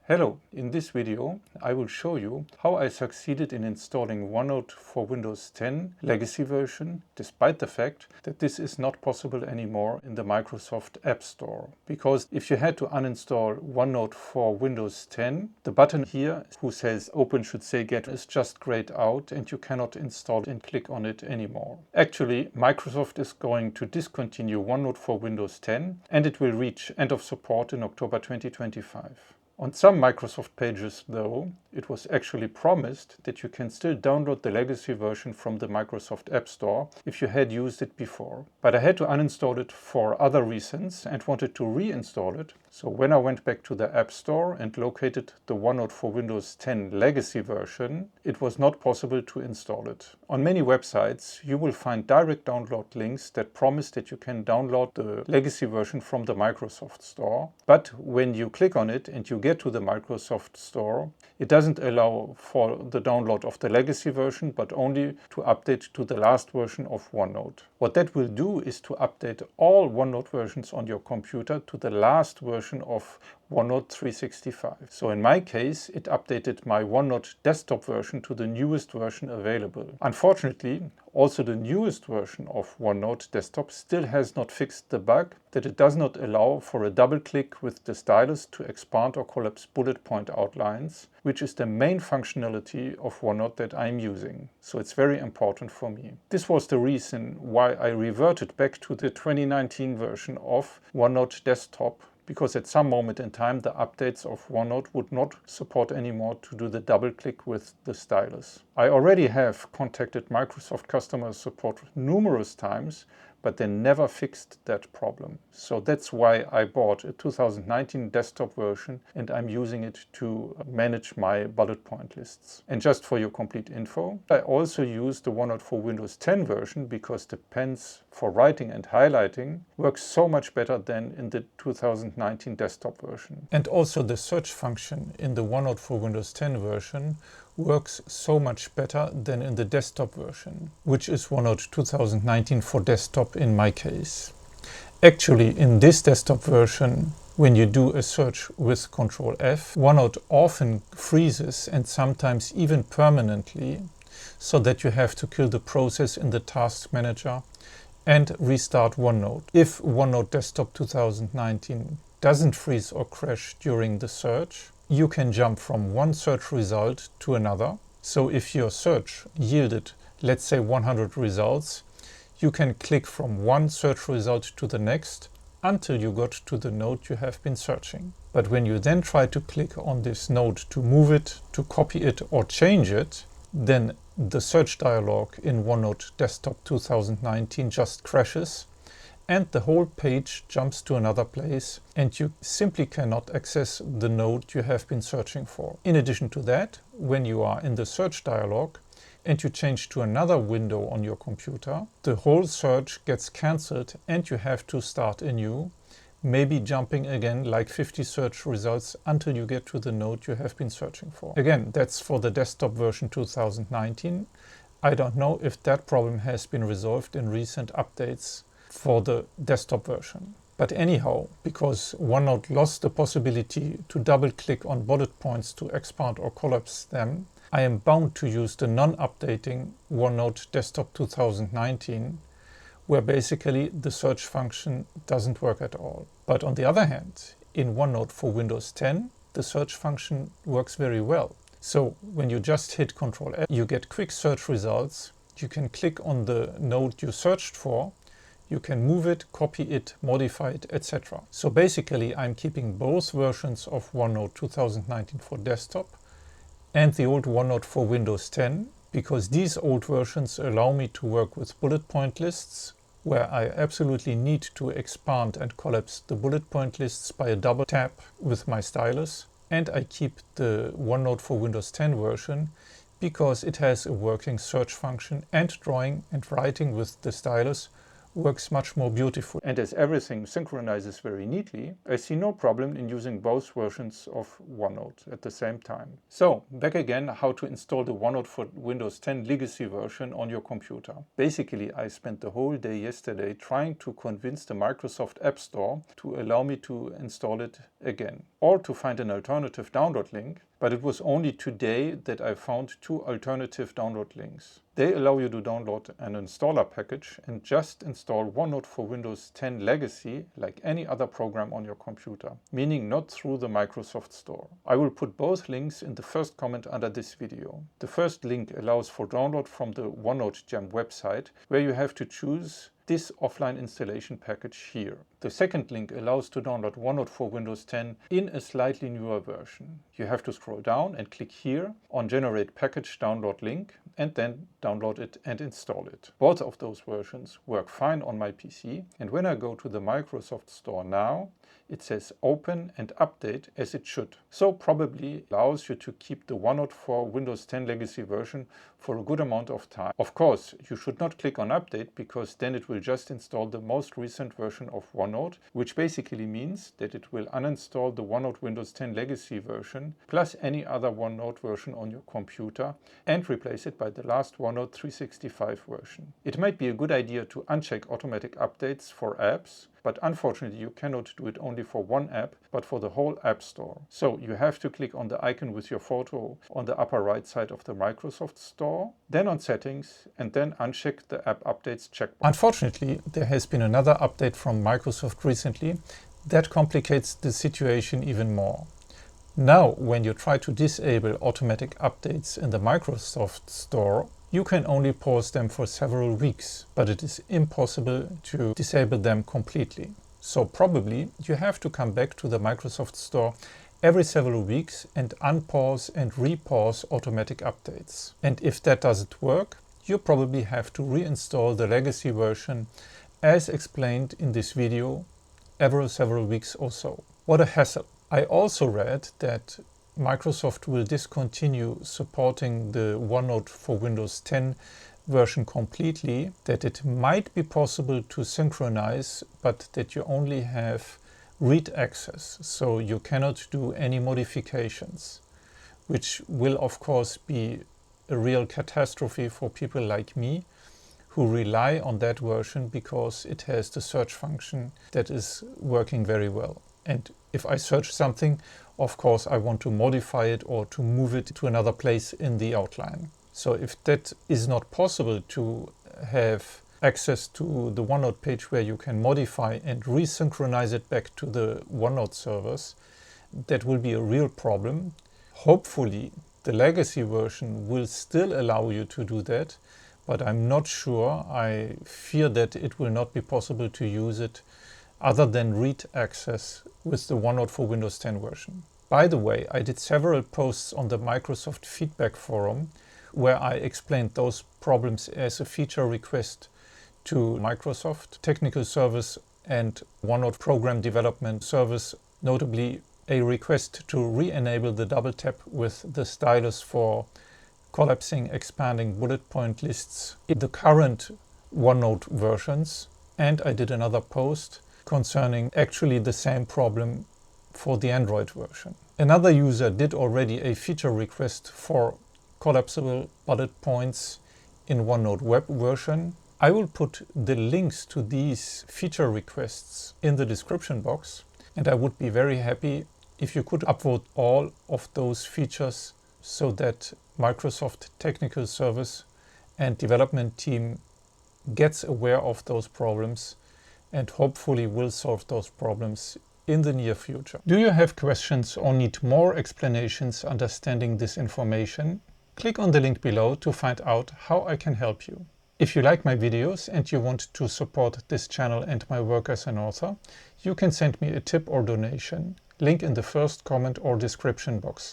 Hello, in this video I will show you how I succeeded in installing Onenote for Windows 10 legacy version, despite the fact that this is not possible anymore in the Microsoft App Store. Because if you had to uninstall Onenote for Windows 10, the button here who says open should say get is just grayed out and you cannot install and click on it anymore. Actually, Microsoft is going to discontinue Onenote for Windows 10 and it will reach end of support in October 2025. On some Microsoft pages, though, it was actually promised that you can still download the legacy version from the Microsoft App Store if you had used it before. But I had to uninstall it for other reasons and wanted to reinstall it. So when I went back to the App Store and located the Onenote for Windows 10 legacy version, it was not possible to install it. On many websites, you will find direct download links that promise that you can download the legacy version from the Microsoft Store. But when you click on it and you get to the Microsoft Store, it doesn't allow for the download of the legacy version, but only to update to the last version of Onenote. What that will do is to update all Onenote versions on your computer to the last version of Onenote 365. So in my case, it updated my Onenote desktop version to the newest version available. Unfortunately, also the newest version of Onenote desktop still has not fixed the bug that it does not allow for a double click with the stylus to expand or collapse bullet point outlines, which is the main functionality of Onenote that I'm using. So it's very important for me. This was the reason why I reverted back to the 2019 version of Onenote desktop, because at some moment in time the updates of Onenote would not support anymore to do the double click with the stylus. I already have contacted Microsoft customer support numerous times, but they never fixed that problem. So that's why I bought a 2019 desktop version and I'm using it to manage my bullet point lists. And just for your complete info, I also use the Onenote for Windows 10 version because the pens for writing and highlighting work so much better than in the 2019 desktop version. And also the search function in the Onenote for Windows 10 version works so much better than in the desktop version, which is Onenote 2019 for desktop in my case. Actually, in this desktop version, when you do a search with Ctrl F, Onenote often freezes and sometimes even permanently, so that you have to kill the process in the task manager and restart Onenote. If Onenote Desktop 2019 doesn't freeze or crash during the search, you can jump from one search result to another. So if your search yielded, let's say 100 results, you can click from one search result to the next until you got to the node you have been searching. But when you then try to click on this node to move it, to copy it or change it, then the search dialog in Onenote Desktop 2019 just crashes and the whole page jumps to another place and you simply cannot access the node you have been searching for. In addition to that, when you are in the search dialog and you change to another window on your computer, the whole search gets cancelled and you have to start anew, maybe jumping again like 50 search results until you get to the node you have been searching for. Again, that's for the desktop version 2019. I don't know if that problem has been resolved in recent updates for the desktop version. But anyhow, because Onenote lost the possibility to double click on bullet points to expand or collapse them, I am bound to use the non-updating Onenote Desktop 2019, where basically the search function doesn't work at all. But on the other hand, in Onenote for Windows 10, the search function works very well. So when you just hit Ctrl F, you get quick search results. You can click on the node you searched for. You can move it, copy it, modify it, etc. So basically, I'm keeping both versions of Onenote 2019 for desktop and the old Onenote for Windows 10, because these old versions allow me to work with bullet point lists, where I absolutely need to expand and collapse the bullet point lists by a double tap with my stylus. And I keep the Onenote for Windows 10 version because it has a working search function and drawing and writing with the stylus works much more beautiful. And as everything synchronizes very neatly, I see no problem in using both versions of OneNote at the same time. So, back again, how to install the OneNote for Windows 10 legacy version on your computer. Basically, I spent the whole day yesterday trying to convince the Microsoft App Store to allow me to install it again, or to find an alternative download link. But it was only today that I found two alternative download links. They allow you to download an installer package and just install OneNote for Windows 10 Legacy like any other program on your computer, meaning not through the Microsoft Store. I will put both links in the first comment under this video. The first link allows for download from the OneNote Jam website, where you have to choose this offline installation package here. The second link allows to download OneNote for Windows 10 in a slightly newer version. You have to scroll down and click here on Generate Package Download Link and then download it and install it. Both of those versions work fine on my PC, and when I go to the Microsoft Store now, it says open and update as it should. So probably allows you to keep the OneNote for Windows 10 legacy version for a good amount of time. Of course, you should not click on update, because then it will just install the most recent version of OneNote, which basically means that it will uninstall the OneNote Windows 10 legacy version plus any other OneNote version on your computer and replace it by the last OneNote 365 version. It might be a good idea to uncheck automatic updates for apps, but unfortunately you cannot do it only for one app, but for the whole App Store. So you have to click on the icon with your photo on the upper right side of the Microsoft Store, then on Settings, and then uncheck the App Updates checkbox. Unfortunately, there has been another update from Microsoft recently that complicates the situation even more. Now, when you try to disable automatic updates in the Microsoft Store, you can only pause them for several weeks, but it is impossible to disable them completely. So probably you have to come back to the Microsoft Store every several weeks and unpause and repause automatic updates. And if that doesn't work, you probably have to reinstall the legacy version as explained in this video every several weeks or so. What a hassle. I also read that Microsoft will discontinue supporting the OneNote for Windows 10 version completely, that it might be possible to synchronize, but that you only have read access, so you cannot do any modifications, which will of course be a real catastrophe for people like me who rely on that version because it has the search function that is working very well. And if I search something, of course I want to modify it or to move it to another place in the outline. So if that is not possible to have access to the OneNote page where you can modify and resynchronize it back to the OneNote servers, that will be a real problem. Hopefully the legacy version will still allow you to do that, but I'm not sure. I fear that it will not be possible to use it other than read access with the OneNote for Windows 10 version. By the way, I did several posts on the Microsoft feedback forum where I explained those problems as a feature request to Microsoft Technical Service and OneNote Program Development Service, notably a request to re-enable the double tap with the stylus for collapsing, expanding bullet point lists in the current OneNote versions. And I did another post concerning actually the same problem for the Android version. Another user did already a feature request for collapsible bullet points in OneNote web version. I will put the links to these feature requests in the description box, and I would be very happy if you could upvote all of those features so that Microsoft Technical Service and development team gets aware of those problems and hopefully will solve those problems in the near future. Do you have questions or need more explanations understanding this information? Click on the link below to find out how I can help you. If you like my videos and you want to support this channel and my work as an author, you can send me a tip or donation. Link in the first comment or description box.